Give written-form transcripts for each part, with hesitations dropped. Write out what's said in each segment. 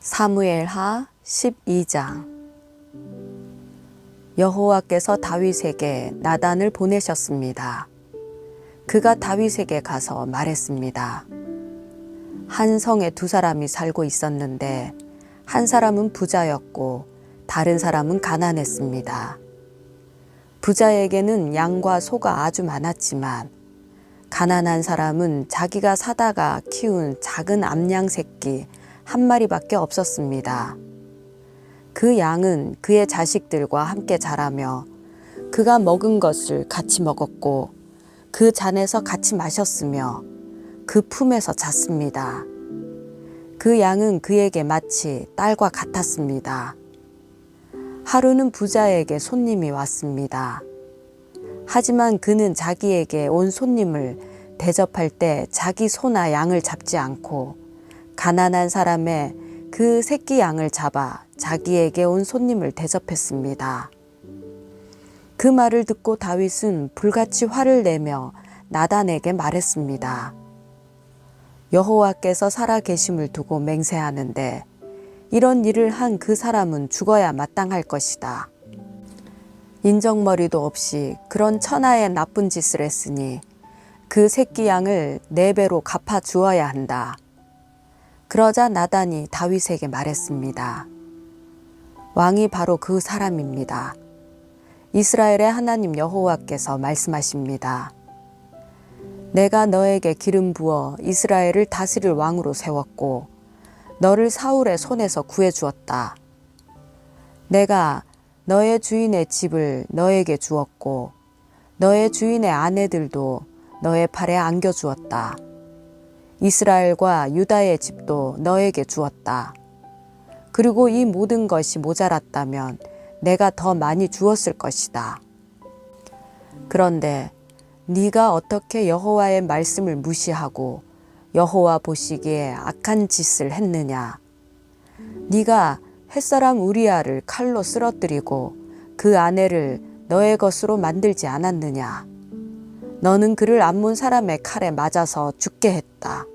사무엘하 12장. 여호와께서 다윗에게 나단을 보내셨습니다. 그가 다윗에게 가서 말했습니다. 한 성에 두 사람이 살고 있었는데 한 사람은 부자였고 다른 사람은 가난했습니다. 부자에게는 양과 소가 아주 많았지만 가난한 사람은 자기가 사다가 키운 작은 암양 새끼 한 마리밖에 없었습니다. 그 양은 그의 자식들과 함께 자라며 그가 먹은 것을 같이 먹었고 그 잔에서 같이 마셨으며 그 품에서 잤습니다. 그 양은 그에게 마치 딸과 같았습니다. 하루는 부자에게 손님이 왔습니다. 하지만 그는 자기에게 온 손님을 대접할 때 자기 소나 양을 잡지 않고 가난한 사람의 그 새끼 양을 잡아 자기에게 온 손님을 대접했습니다. 그 말을 듣고 다윗은 불같이 화를 내며 나단에게 말했습니다. 여호와께서 살아계심을 두고 맹세하는데 이런 일을 한 그 사람은 죽어야 마땅할 것이다. 인정머리도 없이 그런 천하의 나쁜 짓을 했으니 그 새끼 양을 4배로 갚아 주어야 한다. 그러자 나단이 다윗에게 말했습니다. 왕이 바로 그 사람입니다. 이스라엘의 하나님 여호와께서 말씀하십니다. 내가 너에게 기름 부어 이스라엘을 다스릴 왕으로 세웠고 너를 사울의 손에서 구해 주었다. 내가 너의 주인의 집을 너에게 주었고 너의 주인의 아내들도 너의 팔에 안겨 주었다. 이스라엘과 유다의 집도 너에게 주었다. 그리고 이 모든 것이 모자랐다면 내가 더 많이 주었을 것이다. 그런데 네가 어떻게 여호와의 말씀을 무시하고 여호와 보시기에 악한 짓을 했느냐? 네가 햇사람 우리아를 칼로 쓰러뜨리고 그 아내를 너의 것으로 만들지 않았느냐? 너는 그를 암몬 사람의 칼에 맞아서 죽게 했다.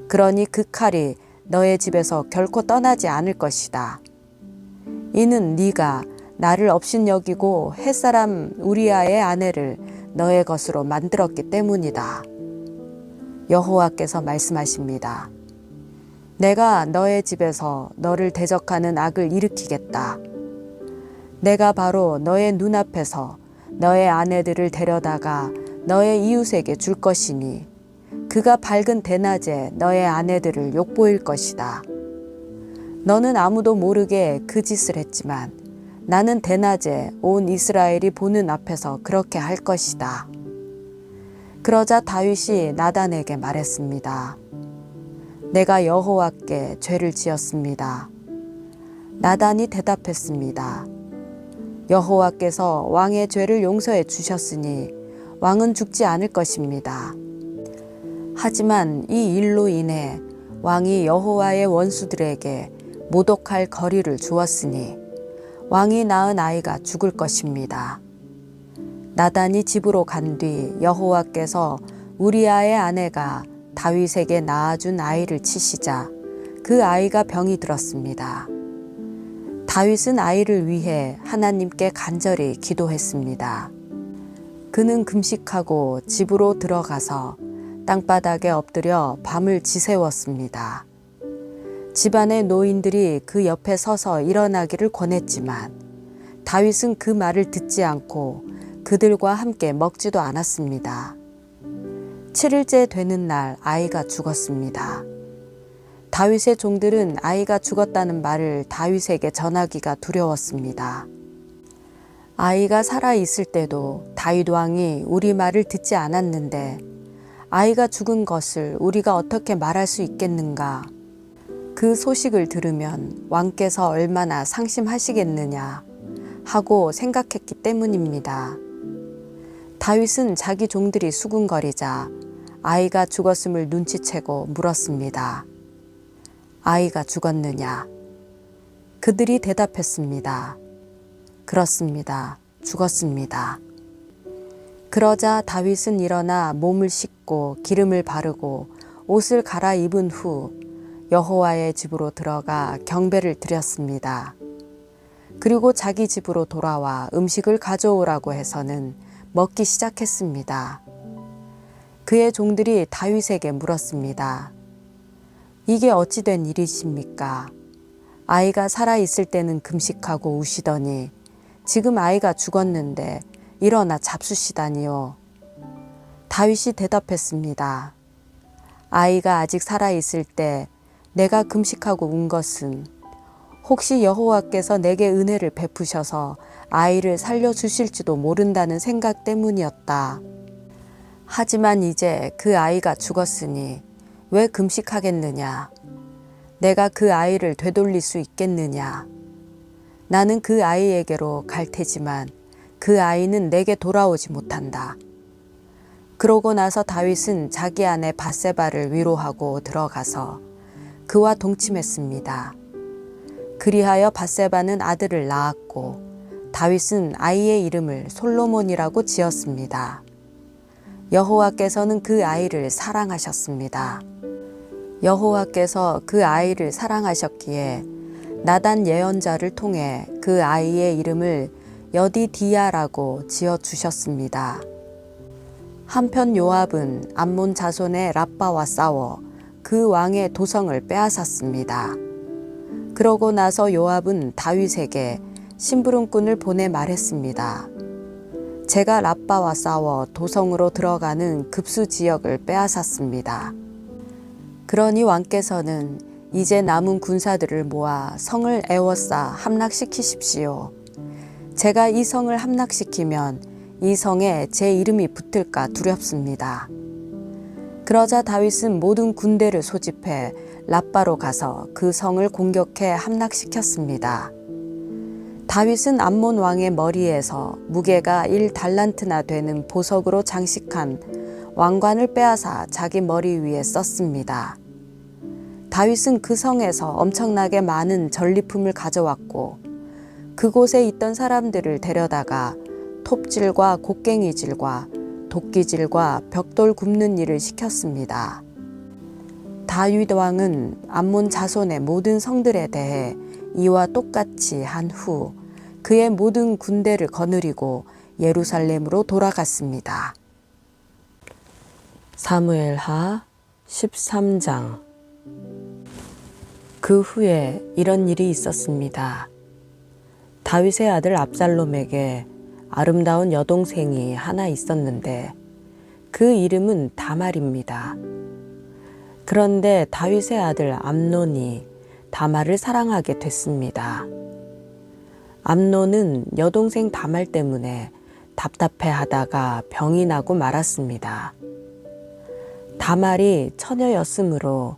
그러니 그 칼이 너의 집에서 결코 떠나지 않을 것이다. 이는 네가 나를 업신여기고 햇사람 우리아의 아내를 너의 것으로 만들었기 때문이다. 여호와께서 말씀하십니다. 내가 너의 집에서 너를 대적하는 악을 일으키겠다. 내가 바로 너의 눈앞에서 너의 아내들을 데려다가 너의 이웃에게 줄 것이니 그가 밝은 대낮에 너의 아내들을 욕보일 것이다. 너는 아무도 모르게 그 짓을 했지만 나는 대낮에 온 이스라엘이 보는 앞에서 그렇게 할 것이다. 그러자 다윗이 나단에게 말했습니다. 내가 여호와께 죄를 지었습니다. 나단이 대답했습니다. 여호와께서 왕의 죄를 용서해 주셨으니 왕은 죽지 않을 것입니다. 하지만 이 일로 인해 왕이 여호와의 원수들에게 모독할 거리를 주었으니 왕이 낳은 아이가 죽을 것입니다. 나단이 집으로 간 뒤 여호와께서 우리아의 아내가 다윗에게 낳아준 아이를 치시자 그 아이가 병이 들었습니다. 다윗은 아이를 위해 하나님께 간절히 기도했습니다. 그는 금식하고 집으로 들어가서 땅바닥에 엎드려 밤을 지새웠습니다. 집안의 노인들이 그 옆에 서서 일어나기를 권했지만 다윗은 그 말을 듣지 않고 그들과 함께 먹지도 않았습니다. 7일째 되는 날 아이가 죽었습니다. 다윗의 종들은 아이가 죽었다는 말을 다윗에게 전하기가 두려웠습니다. 아이가 살아있을 때도 다윗 왕이 우리 말을 듣지 않았는데 아이가 죽은 것을 우리가 어떻게 말할 수 있겠는가? 그 소식을 들으면 왕께서 얼마나 상심하시겠느냐 하고 생각했기 때문입니다. 다윗은 자기 종들이 수군거리자 아이가 죽었음을 눈치채고 물었습니다. 아이가 죽었느냐? 그들이 대답했습니다. 그렇습니다. 죽었습니다. 그러자 다윗은 일어나 몸을 씻고 기름을 바르고 옷을 갈아입은 후 여호와의 집으로 들어가 경배를 드렸습니다. 그리고 자기 집으로 돌아와 음식을 가져오라고 해서는 먹기 시작했습니다. 그의 종들이 다윗에게 물었습니다. 이게 어찌 된 일이십니까? 아이가 살아있을 때는 금식하고 우시더니 지금 아이가 죽었는데 일어나 잡수시다니요. 다윗이 대답했습니다. 아이가 아직 살아있을 때 내가 금식하고 운 것은 혹시 여호와께서 내게 은혜를 베푸셔서 아이를 살려주실지도 모른다는 생각 때문이었다. 하지만 이제 그 아이가 죽었으니 왜 금식하겠느냐? 내가 그 아이를 되돌릴 수 있겠느냐? 나는 그 아이에게로 갈 테지만 그 아이는 내게 돌아오지 못한다. 그러고 나서 다윗은 자기 아내 밧세바를 위로하고 들어가서 그와 동침했습니다. 그리하여 밧세바는 아들을 낳았고 다윗은 아이의 이름을 솔로몬이라고 지었습니다. 여호와께서는 그 아이를 사랑하셨습니다. 여호와께서 그 아이를 사랑하셨기에 나단 예언자를 통해 그 아이의 이름을 여디디야라고 지어주셨습니다. 한편 요압은 암몬 자손의 랍바와 싸워 그 왕의 도성을 빼앗았습니다. 그러고 나서 요압은 다윗에게 심부름꾼을 보내 말했습니다. 제가 랍바와 싸워 도성으로 들어가는 급수 지역을 빼앗았습니다. 그러니 왕께서는 이제 남은 군사들을 모아 성을 에워싸 함락시키십시오. 제가 이 성을 함락시키면 이 성에 제 이름이 붙을까 두렵습니다. 그러자 다윗은 모든 군대를 소집해 랍바로 가서 그 성을 공격해 함락시켰습니다. 다윗은 암몬 왕의 머리에서 무게가 1달란트나 되는 보석으로 장식한 왕관을 빼앗아 자기 머리 위에 썼습니다. 다윗은 그 성에서 엄청나게 많은 전리품을 가져왔고 그곳에 있던 사람들을 데려다가 톱질과 곡괭이질과 도끼질과 벽돌 굽는 일을 시켰습니다. 다윗 왕은 암몬 자손의 모든 성들에 대해 이와 똑같이 한 후 그의 모든 군대를 거느리고 예루살렘으로 돌아갔습니다. 사무엘하 13장. 그 후에 이런 일이 있었습니다. 다윗의 아들 압살롬에게 아름다운 여동생이 하나 있었는데 그 이름은 다말입니다. 그런데 다윗의 아들 암논이 다말을 사랑하게 됐습니다. 암논은 여동생 다말 때문에 답답해하다가 병이 나고 말았습니다. 다말이 처녀였으므로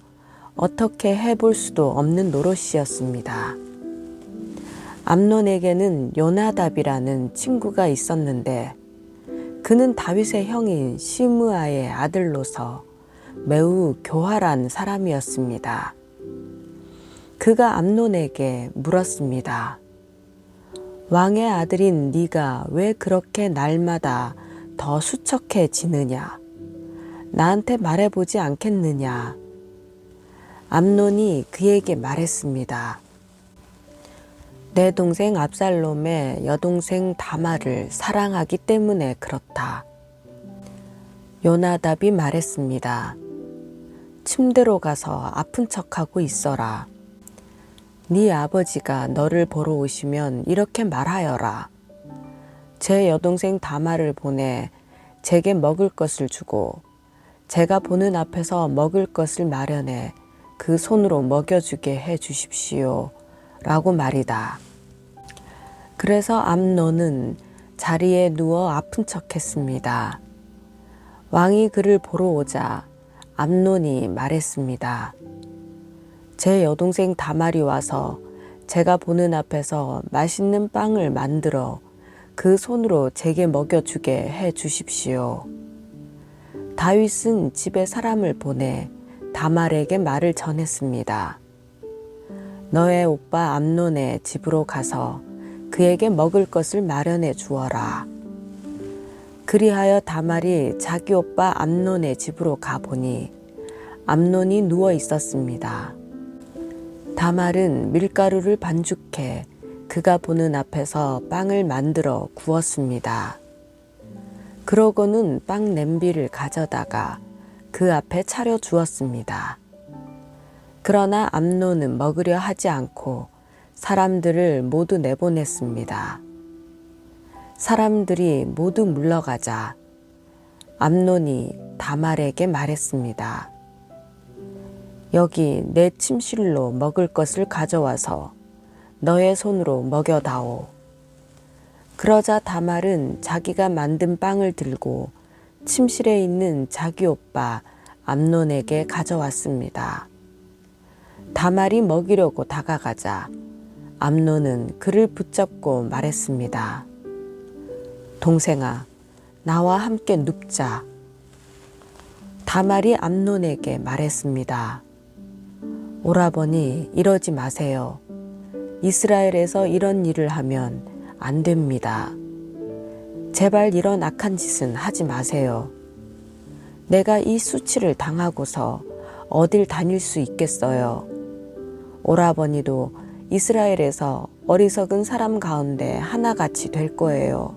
어떻게 해볼 수도 없는 노릇이었습니다. 암논에게는 요나답이라는 친구가 있었는데 그는 다윗의 형인 시므아의 아들로서 매우 교활한 사람이었습니다. 그가 암논에게 물었습니다. 왕의 아들인 네가 왜 그렇게 날마다 더 수척해지느냐? 나한테 말해보지 않겠느냐? 암논이 그에게 말했습니다. 내 동생 압살롬의 여동생 다말을 사랑하기 때문에 그렇다. 요나답이 말했습니다. 침대로 가서 아픈 척하고 있어라. 네 아버지가 너를 보러 오시면 이렇게 말하여라. 제 여동생 다말을 보내 제게 먹을 것을 주고 제가 보는 앞에서 먹을 것을 마련해 그 손으로 먹여주게 해 주십시오. 라고 말이다. 그래서 암논은 자리에 누워 아픈 척했습니다. 왕이 그를 보러 오자 암논이 말했습니다. 제 여동생 다말이 와서 제가 보는 앞에서 맛있는 빵을 만들어 그 손으로 제게 먹여주게 해 주십시오. 다윗은 집에 사람을 보내 다말에게 말을 전했습니다. 너의 오빠 암논의 집으로 가서 그에게 먹을 것을 마련해 주어라. 그리하여 다말이 자기 오빠 암논의 집으로 가보니 암논이 누워 있었습니다. 다말은 밀가루를 반죽해 그가 보는 앞에서 빵을 만들어 구웠습니다. 그러고는 빵 냄비를 가져다가 그 앞에 차려 주었습니다. 그러나 암논은 먹으려 하지 않고 사람들을 모두 내보냈습니다. 사람들이 모두 물러가자 암논이 다말에게 말했습니다. 여기 내 침실로 먹을 것을 가져와서 너의 손으로 먹여다오. 그러자 다말은 자기가 만든 빵을 들고 침실에 있는 자기 오빠 암논에게 가져왔습니다. 다말이 먹이려고 다가가자 암논은 그를 붙잡고 말했습니다. 동생아, 나와 함께 눕자. 다말이 암논에게 말했습니다. 오라버니, 이러지 마세요. 이스라엘에서 이런 일을 하면 안 됩니다. 제발 이런 악한 짓은 하지 마세요. 내가 이 수치를 당하고서 어딜 다닐 수 있겠어요. 오라버니도 이스라엘에서 어리석은 사람 가운데 하나같이 될 거예요.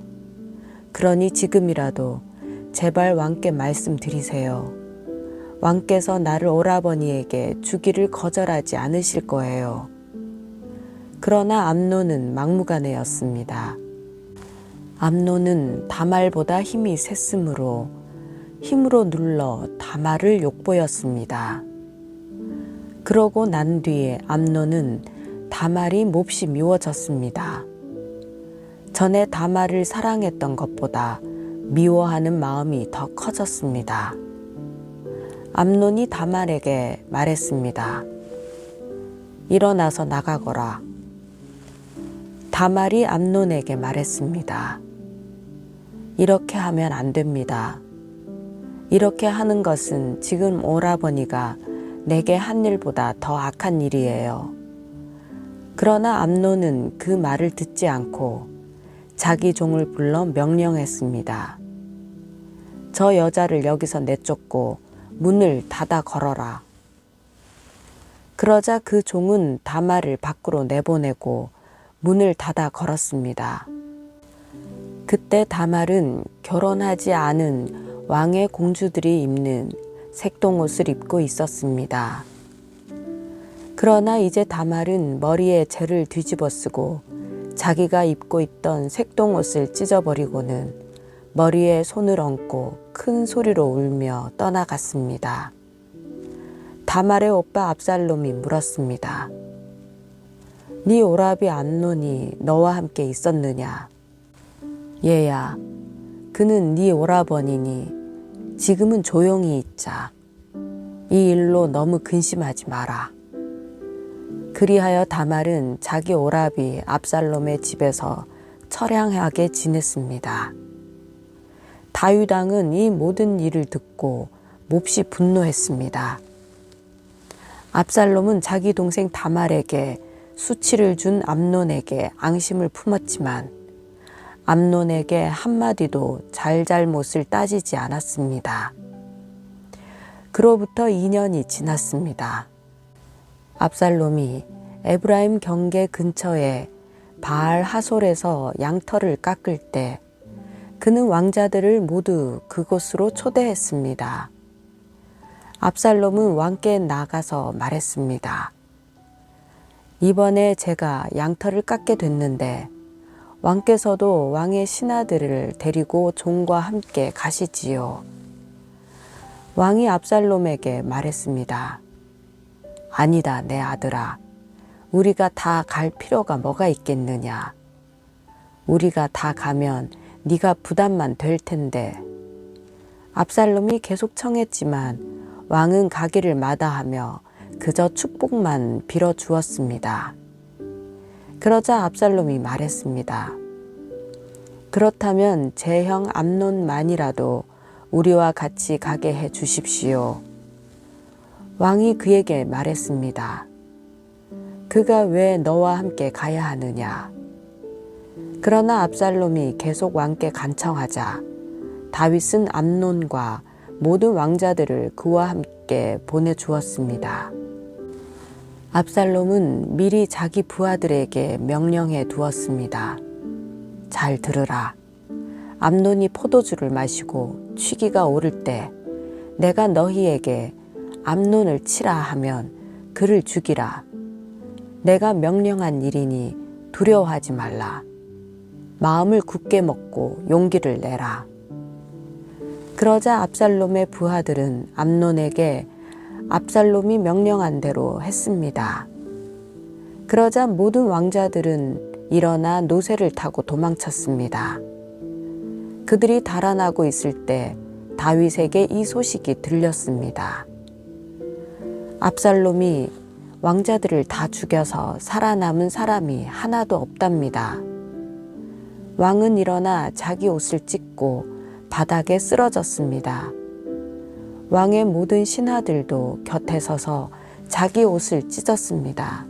그러니 지금이라도 제발 왕께 말씀드리세요. 왕께서 나를 오라버니에게 주기를 거절하지 않으실 거예요. 그러나 암논은 막무가내였습니다. 암논은 다말보다 힘이 셌으므로 힘으로 눌러 다말을 욕보였습니다. 그러고 난 뒤에 암논은 다말이 몹시 미워졌습니다. 전에 다말을 사랑했던 것보다 미워하는 마음이 더 커졌습니다. 암논이 다말에게 말했습니다. 일어나서 나가거라. 다말이 암논에게 말했습니다. 이렇게 하면 안 됩니다. 이렇게 하는 것은 지금 오라버니가 내게 한 일보다 더 악한 일이에요. 그러나 암논은 그 말을 듣지 않고 자기 종을 불러 명령했습니다. 저 여자를 여기서 내쫓고 문을 닫아 걸어라. 그러자 그 종은 다말을 밖으로 내보내고 문을 닫아 걸었습니다. 그때 다말은 결혼하지 않은 왕의 공주들이 입는 색동옷을 입고 있었습니다. 그러나 이제 다말은 머리에 재를 뒤집어 쓰고 자기가 입고 있던 색동옷을 찢어버리고는 머리에 손을 얹고 큰 소리로 울며 떠나갔습니다. 다말의 오빠 압살롬이 물었습니다. 네 오라비 암논이 너와 함께 있었느냐? 얘야, 그는 네 오라버니니 지금은 조용히 있자. 이 일로 너무 근심하지 마라. 그리하여 다말은 자기 오라비 압살롬의 집에서 처량하게 지냈습니다. 다윗 왕은 이 모든 일을 듣고 몹시 분노했습니다. 압살롬은 자기 동생 다말에게 수치를 준 암논에게 앙심을 품었지만 암논에게 한마디도 잘잘못을 따지지 않았습니다. 그로부터 2년이 지났습니다. 압살롬이 에브라임 경계 근처에 바알 하솔에서 양털을 깎을 때 그는 왕자들을 모두 그곳으로 초대했습니다. 압살롬은 왕께 나가서 말했습니다. 이번에 제가 양털을 깎게 됐는데 왕께서도 왕의 신하들을 데리고 종과 함께 가시지요. 왕이 압살롬에게 말했습니다. 아니다, 내 아들아. 우리가 다 갈 필요가 뭐가 있겠느냐. 우리가 다 가면 네가 부담만 될 텐데. 압살롬이 계속 청했지만 왕은 가기를 마다하며 그저 축복만 빌어주었습니다. 그러자 압살롬이 말했습니다. 그렇다면 제 형 암논만이라도 우리와 같이 가게 해 주십시오. 왕이 그에게 말했습니다. 그가 왜 너와 함께 가야 하느냐? 그러나 압살롬이 계속 왕께 간청하자 다윗은 암논과 모든 왕자들을 그와 함께 보내주었습니다. 압살롬은 미리 자기 부하들에게 명령해 두었습니다. 잘 들으라. 암논이 포도주를 마시고 취기가 오를 때 내가 너희에게 암논을 치라 하면 그를 죽이라. 내가 명령한 일이니 두려워하지 말라. 마음을 굳게 먹고 용기를 내라. 그러자 압살롬의 부하들은 암논에게 압살롬이 명령한 대로 했습니다. 그러자 모든 왕자들은 일어나 노새를 타고 도망쳤습니다. 그들이 달아나고 있을 때 다윗에게 이 소식이 들렸습니다. 압살롬이 왕자들을 다 죽여서 살아남은 사람이 하나도 없답니다. 왕은 일어나 자기 옷을 찢고 바닥에 쓰러졌습니다. 왕의 모든 신하들도 곁에 서서 자기 옷을 찢었습니다.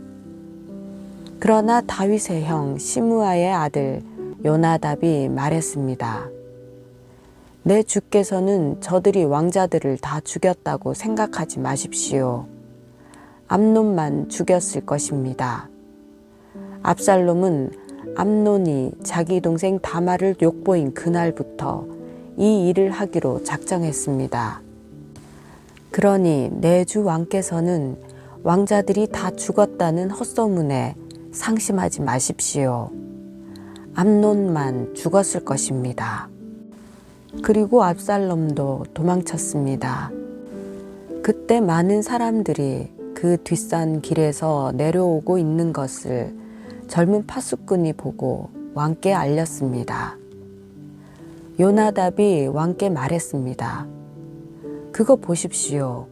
그러나 다윗의 형 시므아의 아들 요나답이 말했습니다. 내 주께서는 저들이 왕자들을 다 죽였다고 생각하지 마십시오. 암논만 죽였을 것입니다. 압살롬은 암논이 자기 동생 다말을 욕보인 그날부터 이 일을 하기로 작정했습니다. 그러니 내 주 왕께서는 왕자들이 다 죽었다는 헛소문에 상심하지 마십시오. 암논만 죽었을 것입니다. 그리고 압살롬도 도망쳤습니다. 그때 많은 사람들이 그 뒷산 길에서 내려오고 있는 것을 젊은 파수꾼이 보고 왕께 알렸습니다. 요나답이 왕께 말했습니다. 그거 보십시오.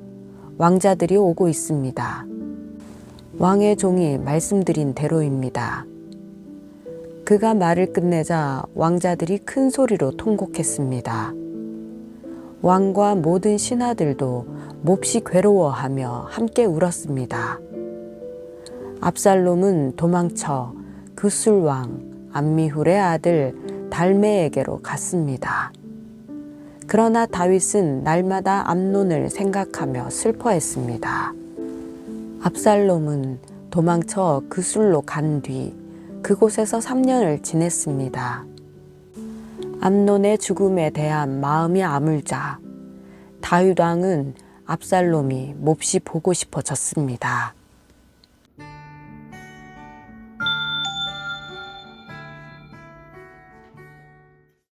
왕자들이 오고 있습니다. 왕의 종이 말씀드린 대로입니다. 그가 말을 끝내자 왕자들이 큰 소리로 통곡했습니다. 왕과 모든 신하들도 몹시 괴로워하며 함께 울었습니다. 압살롬은 도망쳐 그술왕 암미훌의 아들 달메에게로 갔습니다. 그러나 다윗은 날마다 암논을 생각하며 슬퍼했습니다. 압살롬은 도망쳐 그술로 간 뒤 그곳에서 3년을 지냈습니다. 암논의 죽음에 대한 마음이 아물자 다윗 왕은 압살롬이 몹시 보고 싶어졌습니다.